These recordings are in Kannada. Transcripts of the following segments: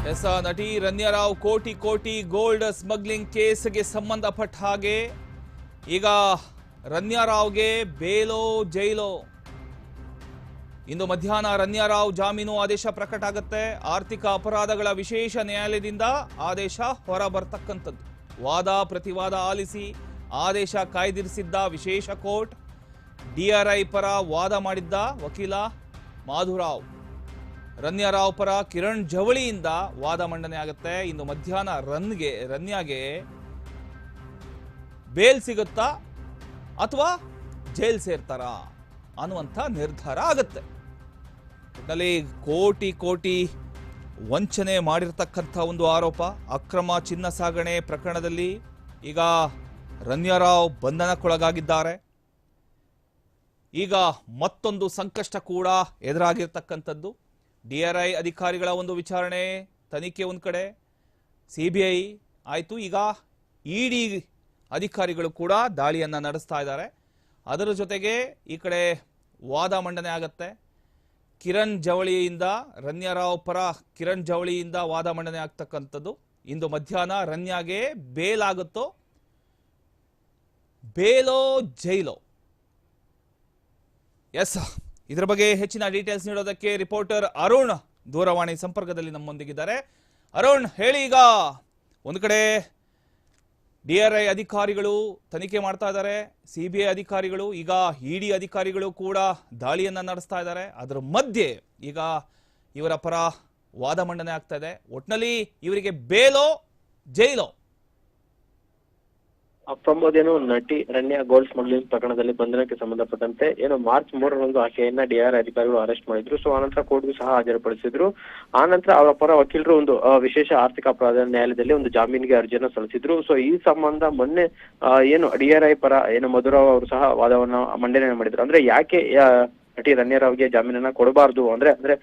ಎಸ್ ನಟಿ ರನ್ಯಾ ರಾವ್ ಕೋಟಿ ಕೋಟಿ ಗೋಲ್ಡ್ ಸ್ಮಗ್ಲಿಂಗ್ ಕೇಸ್ಗೆ ಸಂಬಂಧಪಟ್ಟ ಹಾಗೆ ಈಗ ರನ್ಯಾ ರಾವ್ಗೆ ಬೇಲೋ ಜೈಲೋ. ಇಂದು ಮಧ್ಯಾಹ್ನ ರನ್ಯಾ ರಾವ್ ಜಾಮೀನು ಆದೇಶ ಪ್ರಕಟ ಆಗುತ್ತೆ. ಆರ್ಥಿಕ ಅಪರಾಧಗಳ ವಿಶೇಷ ನ್ಯಾಯಾಲಯದಿಂದ ಆದೇಶ ಹೊರ ಬರ್ತಕ್ಕಂಥದ್ದು. ವಾದ ಪ್ರತಿವಾದ ಆಲಿಸಿ ಆದೇಶ ಕಾಯ್ದಿರಿಸಿದ್ದ ವಿಶೇಷ ಕೋರ್ಟ್. ಡಿಆರ್ಐ ಪರ ವಾದ ಮಾಡಿದ್ದ ವಕೀಲ ಮಾಧುರಾವ್. ರನ್ಯಾ ರಾವ್ ಪರ ಕಿರಣ್ ಜವಳಿಯಿಂದ ವಾದ ಮಂಡನೆ ಆಗುತ್ತೆ. ಇಂದು ಮಧ್ಯಾಹ್ನ ರನ್ಯಾಗೆ ಬೇಲ್ ಸಿಗುತ್ತಾ ಅಥವಾ ಜೈಲ್ ಸೇರ್ತಾರಾ ಅನ್ನುವಂಥ ನಿರ್ಧಾರ ಆಗುತ್ತೆ. ಒಟ್ಟಿನಲ್ಲಿ ಕೋಟಿ ಕೋಟಿ ವಂಚನೆ ಮಾಡಿರ್ತಕ್ಕಂಥ ಒಂದು ಆರೋಪ. ಅಕ್ರಮ ಚಿನ್ನ ಸಾಗಣೆ ಪ್ರಕರಣದಲ್ಲಿ ಈಗ ರನ್ಯಾ ರಾವ್ ಬಂಧನಕ್ಕೊಳಗಾಗಿದ್ದಾರೆ. ಈಗ ಮತ್ತೊಂದು ಸಂಕಷ್ಟ ಕೂಡ ಎದುರಾಗಿರ್ತಕ್ಕಂಥದ್ದು. ಡಿಆರ್ಐ ಅಧಿಕಾರಿಗಳ ಒಂದು ವಿಚಾರಣೆ ತನಿಖೆ ಒಂದು ಕಡೆ, ಸಿಬಿಐ ಆಯಿತು, ಈಗ ಇಡಿ ಅಧಿಕಾರಿಗಳು ಕೂಡ ದಾಳಿಯನ್ನು ನಡೆಸ್ತಾ ಇದ್ದಾರೆ. ಅದರ ಜೊತೆಗೆ ಈ ಕಡೆ ವಾದ ಮಂಡನೆ ಆಗತ್ತೆ. ಕಿರಣ್ ಜವಳಿಯಿಂದ ರನ್ಯಾ ರಾವ್ ಪರ ಕಿರಣ್ ಜವಳಿಯಿಂದ ವಾದ ಮಂಡನೆ ಆಗ್ತಕ್ಕಂಥದ್ದು. ಇಂದು ಮಧ್ಯಾಹ್ನ ರನ್ಯಾಗೆ ಬೇಲ್ ಆಗುತ್ತೋ ಬೇಲೋ ಜೈಲೋ? ಎಸ್, ಇದರ ಬಗ್ಗೆ ಹೆಚ್ಚಿನ ಡೀಟೇಲ್ಸ್ ನೀಡೋದಕ್ಕೆ ರಿಪೋರ್ಟರ್ ಅರುಣ್ ದೂರವಾಣಿ ಸಂಪರ್ಕದಲ್ಲಿ ನಮ್ಮೊಂದಿಗಿದ್ದಾರೆ. ಅರುಣ್ ಹೇಳಿ, ಈಗ ಒಂದು ಕಡೆ ಡಿಆರ್ಐ ಅಧಿಕಾರಿಗಳು ತನಿಖೆ ಮಾಡ್ತಾ ಇದ್ದಾರೆ, ಸಿಬಿಐ ಅಧಿಕಾರಿಗಳು, ಈಗ ಇಡಿ ಅಧಿಕಾರಿಗಳು ಕೂಡ ದಾಳಿಯನ್ನ ನಡೆಸ್ತಾ ಇದ್ದಾರೆ. ಅದರ ಮಧ್ಯೆ ಈಗ ಇವರ ಪರ ವಾದ ಮಂಡನೆ ಆಗ್ತಾ ಇದೆ. ಒಟ್ನಲ್ಲಿ ಇವರಿಗೆ ಬೇಲೋ ಜೈಲೋ? ಪ್ರಮೋದ್, ಏನು ನಟಿ ರನ್ಯಾ ಗೋಲ್ಡ್ ಸ್ಮಗ್ಲಿಂಗ್ ಪ್ರಕರಣದಲ್ಲಿ ಬಂಧನಕ್ಕೆ ಸಂಬಂಧಪಟ್ಟಂತೆ ಏನು ಮಾರ್ಚ್ 3ರಂದು ಆಕೆಯನ್ನ ಡಿಆರ್ಐ ಅಧಿಕಾರಿಗಳು ಅರೆಸ್ಟ್ ಮಾಡಿದ್ರು. ಸೊ ಆನಂತರ ಕೋರ್ಟ್ಗೂ ಸಹ ಹಾಜರುಪಡಿಸಿದ್ರು. ಆನಂತರ ಅವರ ಪರ ವಕೀಲರು ಒಂದು ವಿಶೇಷ ಆರ್ಥಿಕ ಅಪರಾಧ ನ್ಯಾಯಾಲಯದಲ್ಲಿ ಒಂದು ಜಾಮೀನಿಗೆ ಅರ್ಜಿಯನ್ನು ಸಲ್ಲಿಸಿದ್ರು. ಸೊ ಈ ಸಂಬಂಧ ಮೊನ್ನೆ ಏನು ಡಿಆರ್ಐ ಪರ ಏನು ಮಧುರಾವ್ ಅವರು ಸಹ ವಾದವನ್ನ ಮಂಡನೆ ಮಾಡಿದ್ರು. ಅಂದ್ರೆ ಯಾಕೆ ನಟಿ ರನ್ಯಾ ರಾವ್ಗೆ ಜಾಮೀನನ್ನ ಕೊಡಬಾರ್ದು ಅಂದ್ರೆ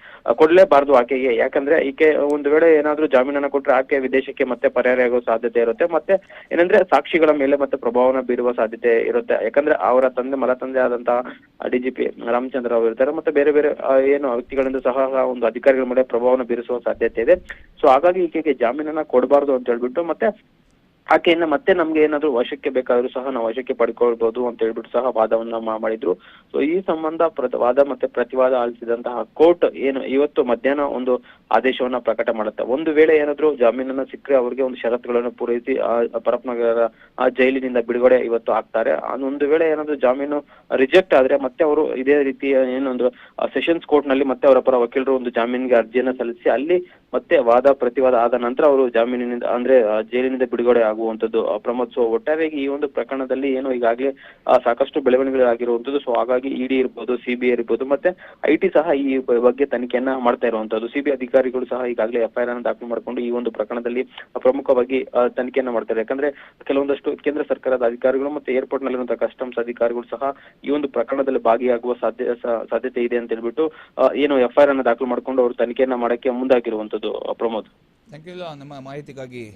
ಕೊಡ್ಲೇಬಾರ್ದು ಆಕೆಗೆ. ಯಾಕಂದ್ರೆ ಈಕೆ ಒಂದು ವೇಳೆ ಏನಾದ್ರೂ ಜಾಮೀನನ್ನ ಕೊಟ್ರೆ ಆಕೆ ವಿದೇಶಕ್ಕೆ ಮತ್ತೆ ಪರಾರಿಯಾಗುವ ಸಾಧ್ಯತೆ ಇರುತ್ತೆ. ಮತ್ತೆ ಏನಂದ್ರೆ ಸಾಕ್ಷಿಗಳ ಮೇಲೆ ಮತ್ತೆ ಪ್ರಭಾವನ ಬೀರುವ ಸಾಧ್ಯತೆ ಇರುತ್ತೆ. ಯಾಕಂದ್ರೆ ಅವರ ಮಲ ತಂದೆ ಆದಂತಹ ಡಿಜಿಪಿ ರಾಮಚಂದ್ರ ರಾವ್ ಇರ್ತಾರೆ. ಮತ್ತೆ ಬೇರೆ ಬೇರೆ ಏನು ವ್ಯಕ್ತಿಗಳಿಂದ ಸಹ ಒಂದು ಅಧಿಕಾರಿಗಳ ಮೇಲೆ ಪ್ರಭಾವನ ಬೀರಿಸುವ ಸಾಧ್ಯತೆ ಇದೆ. ಸೊ ಹಾಗಾಗಿ ಈಕೆಗೆ ಜಾಮೀನನ್ನ ಕೊಡಬಾರ್ದು ಅಂತ ಹೇಳ್ಬಿಟ್ಟು ಮತ್ತೆ ಆಕೆಯನ್ನ ಮತ್ತೆ ನಮ್ಗೆ ಏನಾದ್ರು ವಶಕ್ಕೆ ಬೇಕಾದ್ರೂ ಸಹ ನಾವು ವಶಕ್ಕೆ ಪಡ್ಕೊಳ್ಬಹುದು ಅಂತ ಹೇಳ್ಬಿಟ್ಟು ಸಹ ವಾದವನ್ನ ಮಾಡಿದ್ರು. ಸೊ ಈ ಸಂಬಂಧ ವಾದ ಮತ್ತೆ ಪ್ರತಿವಾದ ಆಲಿಸಿದಂತಹ ಕೋರ್ಟ್ ಏನು ಇವತ್ತು ಮಧ್ಯಾಹ್ನ ಒಂದು ಆದೇಶವನ್ನ ಪ್ರಕಟ ಮಾಡುತ್ತೆ. ಒಂದು ವೇಳೆ ಏನಾದ್ರು ಜಾಮೀನನ್ನ ಸಿಕ್ಕರೆ ಅವರಿಗೆ ಒಂದು ಷರತ್ತುಗಳನ್ನು ಪೂರೈಸಿ ಪರಪ್ನಗರ ಜೈಲಿನಿಂದ ಬಿಡುಗಡೆ ಇವತ್ತು ಆಗ್ತಾರೆ. ಒಂದು ವೇಳೆ ಏನಾದ್ರು ಜಾಮೀನು ರಿಜೆಕ್ಟ್ ಆದ್ರೆ ಮತ್ತೆ ಅವರು ಇದೇ ರೀತಿಯ ಏನೊಂದು ಸೆಷನ್ಸ್ ಕೋರ್ಟ್ ನಲ್ಲಿ ಮತ್ತೆ ಅವರ ಪರ ವಕೀಲರು ಒಂದು ಜಾಮೀನಿಗೆ ಅರ್ಜಿಯನ್ನ ಸಲ್ಲಿಸಿ ಅಲ್ಲಿ ಮತ್ತೆ ವಾದ ಪ್ರತಿವಾದ ಆದ ನಂತರ ಅವರು ಜಾಮೀನಿನಿಂದ ಅಂದ್ರೆ ಜೈಲಿನಿಂದ ಬಿಡುಗಡೆ ಆಗುವಂತದ್ದು. ಪ್ರಮೋದ್, ಸೊ ಒಟ್ಟಾರೆಯಾಗಿ ಈ ಒಂದು ಪ್ರಕರಣದಲ್ಲಿ ಏನು ಈಗಾಗಲೇ ಸಾಕಷ್ಟು ಬೆಳವಣಿಗೆಗಳಾಗಿರುವಂತದ್ದು. ಸೊ ಹಾಗಾಗಿ ಇಡಿ ಇರ್ಬೋದು, ಸಿಬಿಐ ಇರ್ಬೋದು, ಮತ್ತೆ ಐಟಿ ಸಹ ಈ ಬಗ್ಗೆ ತನಿಖೆಯನ್ನ ಮಾಡ್ತಾ ಇರುವಂತದ್ದು. ಸಿಬಿಐ ಅಧಿಕಾರಿಗಳು ಸಹ ಈಗಾಗಲೇ ಎಫ್ಐಆರ್ ಅನ್ನು ದಾಖಲು ಮಾಡಿಕೊಂಡು ಈ ಒಂದು ಪ್ರಕರಣದಲ್ಲಿ ಪ್ರಮುಖವಾಗಿ ತನಿಖೆಯನ್ನ ಮಾಡ್ತಾರೆ. ಯಾಕಂದ್ರೆ ಕೆಲವೊಂದಷ್ಟು ಕೇಂದ್ರ ಸರ್ಕಾರದ ಅಧಿಕಾರಿಗಳು ಮತ್ತೆ ಏರ್ಪೋರ್ಟ್ ನಲ್ಲಿರುವಂತಹ ಕಸ್ಟಮ್ಸ್ ಅಧಿಕಾರಿಗಳು ಸಹ ಈ ಒಂದು ಪ್ರಕರಣದಲ್ಲಿ ಭಾಗಿಯಾಗುವ ಸಾಧ್ಯತೆ ಇದೆ ಅಂತ ಹೇಳ್ಬಿಟ್ಟು ಏನು ಎಫ್ಐಆರ್ ಅನ್ನು ದಾಖಲು ಮಾಡಿಕೊಂಡು ಅವರು ತನಿಖೆಯನ್ನ ಮಾಡಕ್ಕೆ ಮುಂದಾಗಿರುವಂತದ್ದು. ಪ್ರಮೋದ್, ಥ್ಯಾಂಕ್ ಯು ನಮ್ಮ ಮಾಹಿತಿಗಾಗಿ.